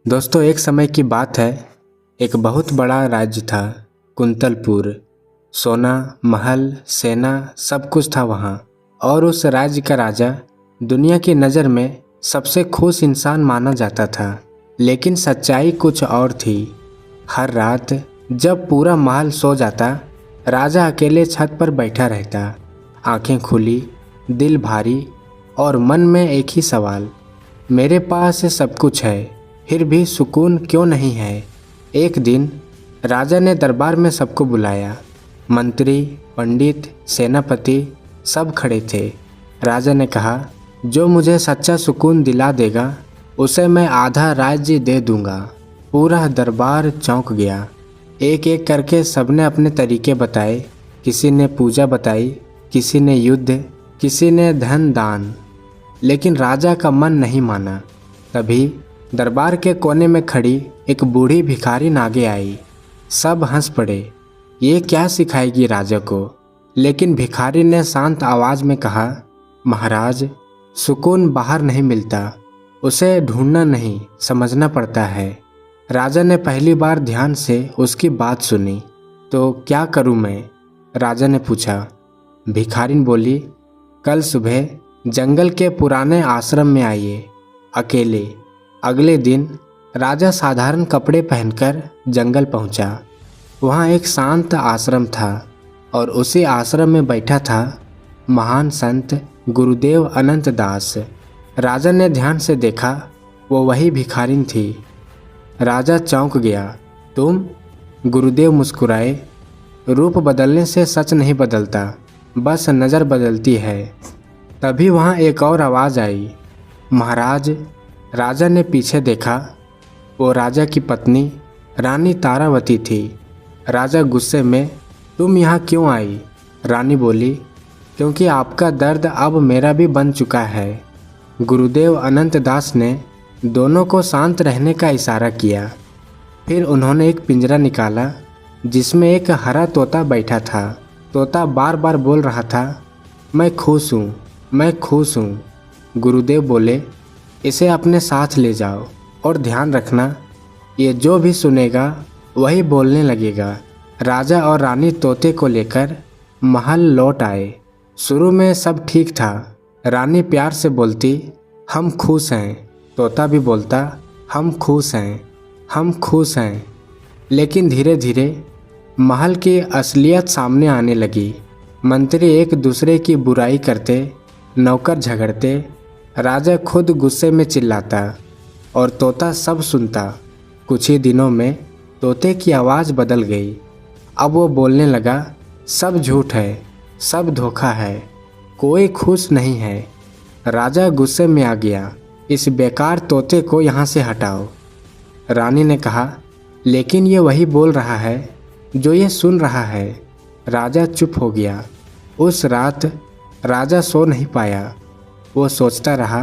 दोस्तों, एक समय की बात है। एक बहुत बड़ा राज्य था, कुंतलपुर। सोना, महल, सेना सब कुछ था वहाँ। और उस राज्य का राजा दुनिया की नज़र में सबसे खुश इंसान माना जाता था। लेकिन सच्चाई कुछ और थी। हर रात जब पूरा महल सो जाता, राजा अकेले छत पर बैठा रहता, आंखें खुली, दिल भारी और मन में एक ही सवाल, मेरे पास सब कुछ है, फिर भी सुकून क्यों नहीं है। एक दिन राजा ने दरबार में सबको बुलाया। मंत्री, पंडित, सेनापति सब खड़े थे। राजा ने कहा, जो मुझे सच्चा सुकून दिला देगा उसे मैं आधा राज्य दे दूंगा। पूरा दरबार चौंक गया। एक एक करके सबने अपने तरीके बताए। किसी ने पूजा बताई, किसी ने युद्ध, किसी ने धन दान। लेकिन राजा का मन नहीं माना। तभी दरबार के कोने में खड़ी एक बूढ़ी भिखारिन आगे आई। सब हंस पड़े, ये क्या सिखाएगी राजा को। लेकिन भिखारी ने शांत आवाज में कहा, महाराज, सुकून बाहर नहीं मिलता, उसे ढूंढना नहीं, समझना पड़ता है। राजा ने पहली बार ध्यान से उसकी बात सुनी। तो क्या करूं मैं? राजा ने पूछा। भिखारिन बोली, कल सुबह जंगल के पुराने आश्रम में आइए, अकेले। अगले दिन राजा साधारण कपड़े पहनकर जंगल पहुंचा। वहां एक शांत आश्रम था और उसी आश्रम में बैठा था महान संत गुरुदेव अनंत दास। राजा ने ध्यान से देखा, वो वही भिखारिन थी। राजा चौंक गया। तुम? गुरुदेव मुस्कुराए। रूप बदलने से सच नहीं बदलता, बस नज़र बदलती है। तभी वहाँ एक और आवाज़ आई, महाराज। राजा ने पीछे देखा। वो राजा की पत्नी रानी तारावती थी। राजा गुस्से में, तुम यहाँ क्यों आई? रानी बोली, क्योंकि आपका दर्द अब मेरा भी बन चुका है। गुरुदेव अनंत दास ने दोनों को शांत रहने का इशारा किया। फिर उन्होंने एक पिंजरा निकाला जिसमें एक हरा तोता बैठा था। तोता बार बार बोल रहा था, मैं खुश हूँ, मैं खुश हूँ। गुरुदेव बोले, इसे अपने साथ ले जाओ और ध्यान रखना, ये जो भी सुनेगा वही बोलने लगेगा। राजा और रानी तोते को लेकर महल लौट आए। शुरू में सब ठीक था। रानी प्यार से बोलती, हम खुश हैं। तोता भी बोलता, हम खुश हैं, हम खुश हैं। लेकिन धीरे धीरे महल की असलियत सामने आने लगी। मंत्री एक दूसरे की बुराई करते, नौकर झगड़ते, राजा खुद गुस्से में चिल्लाता और तोता सब सुनता। कुछ ही दिनों में तोते की आवाज़ बदल गई। अब वो बोलने लगा, सब झूठ है, सब धोखा है, कोई खुश नहीं है। राजा गुस्से में आ गया, इस बेकार तोते को यहाँ से हटाओ। रानी ने कहा, लेकिन ये वही बोल रहा है जो ये सुन रहा है। राजा चुप हो गया। उस रात राजा सो नहीं पाया। वो सोचता रहा,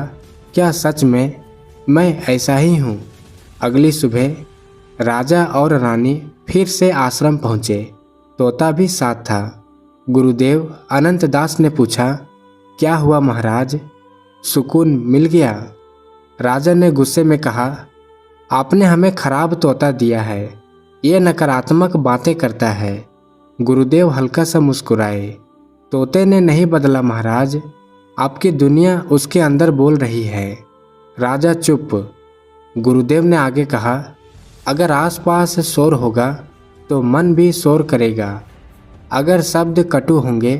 क्या सच में मैं ऐसा ही हूँ? अगली सुबह राजा और रानी फिर से आश्रम पहुँचे। तोता भी साथ था। गुरुदेव अनंत दास ने पूछा, क्या हुआ महाराज, सुकून मिल गया? राजा ने गुस्से में कहा, आपने हमें खराब तोता दिया है, ये नकारात्मक बातें करता है। गुरुदेव हल्का सा मुस्कुराए। तोते ने नहीं बदला महाराज, आपकी दुनिया उसके अंदर बोल रही है। राजा चुप। गुरुदेव ने आगे कहा, अगर आसपास शोर होगा तो मन भी शोर करेगा। अगर शब्द कटु होंगे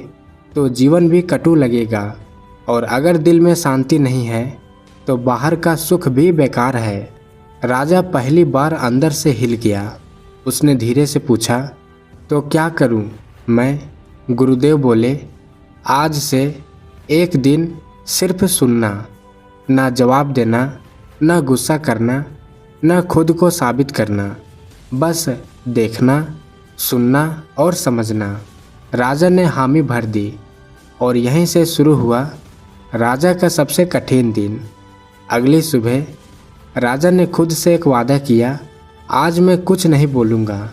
तो जीवन भी कटु लगेगा। और अगर दिल में शांति नहीं है तो बाहर का सुख भी बेकार है। राजा पहली बार अंदर से हिल गया। उसने धीरे से पूछा, तो क्या करूं मैं? गुरुदेव बोले, आज से एक दिन सिर्फ सुनना, ना जवाब देना, ना गुस्सा करना, ना खुद को साबित करना, बस देखना, सुनना और समझना। राजा ने हामी भर दी और यहीं से शुरू हुआ राजा का सबसे कठिन दिन। अगली सुबह राजा ने खुद से एक वादा किया, आज मैं कुछ नहीं बोलूँगा,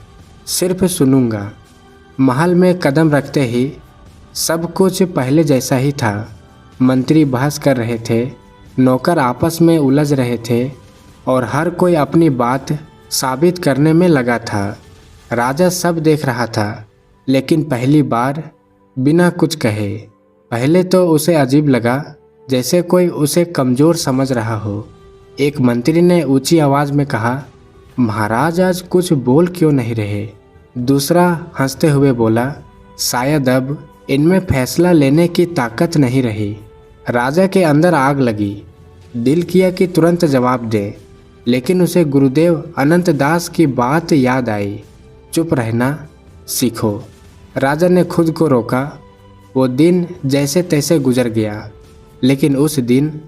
सिर्फ सुनूँगा। महल में कदम रखते ही सब कुछ पहले जैसा ही था। मंत्री बहस कर रहे थे, नौकर आपस में उलझ रहे थे, और हर कोई अपनी बात साबित करने में लगा था। राजा सब देख रहा था, लेकिन पहली बार बिना कुछ कहे। पहले तो उसे अजीब लगा, जैसे कोई उसे कमज़ोर समझ रहा हो। एक मंत्री ने ऊंची आवाज़ में कहा, महाराज आज कुछ बोल क्यों नहीं रहे? दूसरा हंसते हुए बोला, शायद अब इनमें फैसला लेने की ताकत नहीं रही। राजा के अंदर आग लगी। दिल किया कि तुरंत जवाब दे, लेकिन उसे गुरुदेव अनंत दास की बात याद आई, चुप रहना सीखो। राजा ने खुद को रोका। वो दिन जैसे तैसे गुजर गया, लेकिन उस दिन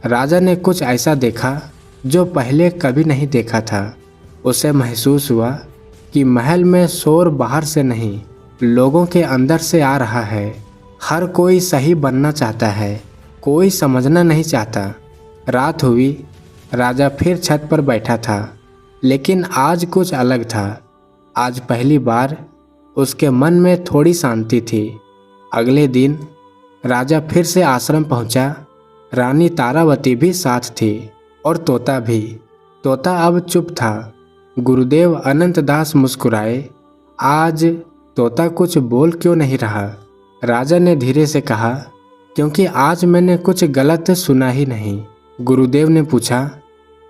राजा ने कुछ ऐसा देखा जो पहले कभी नहीं देखा था। उसे महसूस हुआ कि महल में शोर बाहर से नहीं, लोगों के अंदर से आ रहा है। हर कोई सही बनना चाहता है, कोई समझना नहीं चाहता। रात हुई। राजा फिर छत पर बैठा था, लेकिन आज कुछ अलग था। आज पहली बार उसके मन में थोड़ी शांति थी। अगले दिन राजा फिर से आश्रम पहुंचा। रानी तारावती भी साथ थी और तोता भी। तोता अब चुप था। गुरुदेव अनंत दास मुस्कुराए। आज तोता कुछ बोल क्यों नहीं रहा? राजा ने धीरे से कहा, क्योंकि आज मैंने कुछ गलत सुना ही नहीं। गुरुदेव ने पूछा,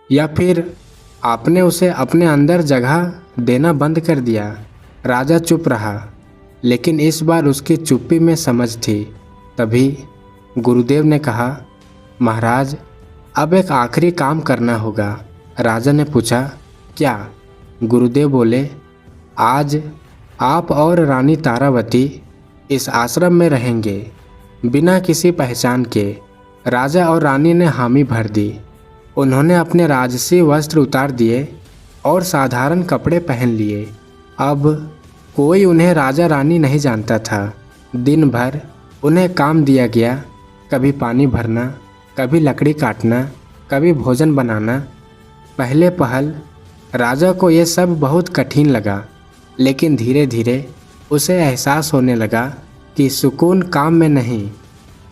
या फिर आपने उसे अपने अंदर जगह देना बंद कर दिया? राजा चुप रहा, लेकिन इस बार उसकी चुप्पी में समझ थी। तभी गुरुदेव ने कहा, महाराज अब एक आखिरी काम करना होगा। राजा ने पूछा, क्या? गुरुदेव बोले, आज आप और रानी तारावती इस आश्रम में रहेंगे, बिना किसी पहचान के। राजा और रानी ने हामी भर दी। उन्होंने अपने राजसी वस्त्र उतार दिए और साधारण कपड़े पहन लिए। अब कोई उन्हें राजा रानी नहीं जानता था। दिन भर उन्हें काम दिया गया, कभी पानी भरना, कभी लकड़ी काटना, कभी भोजन बनाना। पहले पहल राजा को ये सब बहुत कठिन लगा, लेकिन धीरे धीरे उसे एहसास होने लगा कि सुकून काम में नहीं,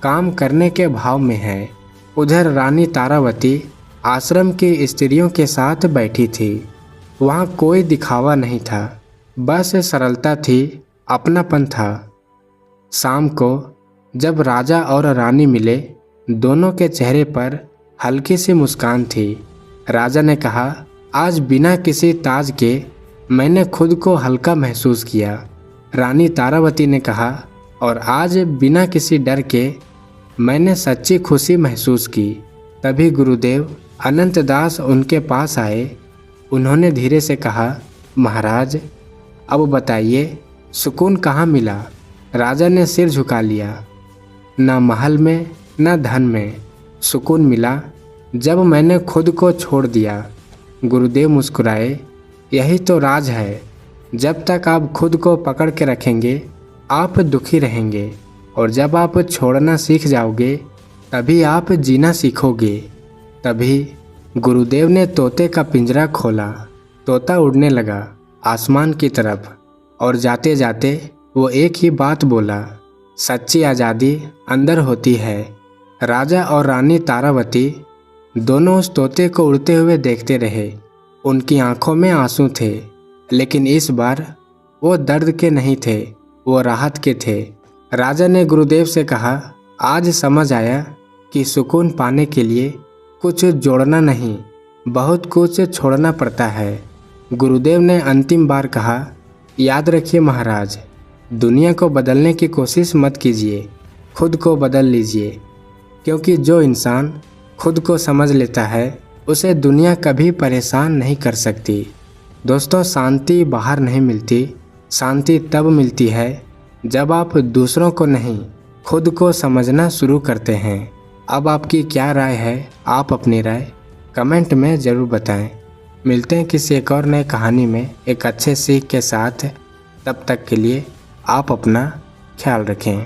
काम करने के भाव में है। उधर रानी तारावती आश्रम की स्त्रियों के साथ बैठी थी। वहाँ कोई दिखावा नहीं था, बस सरलता थी, अपनापन था। शाम को जब राजा और रानी मिले, दोनों के चेहरे पर हल्की सी मुस्कान थी। राजा ने कहा, आज बिना किसी ताज के मैंने खुद को हल्का महसूस किया। रानी तारावती ने कहा, और आज बिना किसी डर के मैंने सच्ची खुशी महसूस की। तभी गुरुदेव अनंत दास उनके पास आए। उन्होंने धीरे से कहा, महाराज अब बताइए सुकून कहाँ मिला? राजा ने सिर झुका लिया। न महल में न धन में सुकून मिला, जब मैंने खुद को छोड़ दिया। गुरुदेव मुस्कुराए, यही तो राज है। जब तक आप खुद को पकड़ के रखेंगे, आप दुखी रहेंगे, और जब आप छोड़ना सीख जाओगे, तभी आप जीना सीखोगे। तभी गुरुदेव ने तोते का पिंजरा खोला। तोता उड़ने लगा आसमान की तरफ, और जाते जाते वो एक ही बात बोला, सच्ची आज़ादी अंदर होती है। राजा और रानी तारावती दोनों उस तोते को उड़ते हुए देखते रहे। उनकी आंखों में आंसू थे, लेकिन इस बार वो दर्द के नहीं थे, वो राहत के थे। राजा ने गुरुदेव से कहा, आज समझ आया कि सुकून पाने के लिए कुछ जोड़ना नहीं, बहुत कुछ छोड़ना पड़ता है। गुरुदेव ने अंतिम बार कहा, याद रखिए महाराज, दुनिया को बदलने की कोशिश मत कीजिए, खुद को बदल लीजिए, क्योंकि जो इंसान खुद को समझ लेता है, उसे दुनिया कभी परेशान नहीं कर सकती। दोस्तों, शांति बाहर नहीं मिलती, शांति तब मिलती है जब आप दूसरों को नहीं, खुद को समझना शुरू करते हैं। अब आपकी क्या राय है? आप अपनी राय कमेंट में ज़रूर बताएं। मिलते हैं किसी एक और नई कहानी में एक अच्छे सीख के साथ। तब तक के लिए आप अपना ख्याल रखें।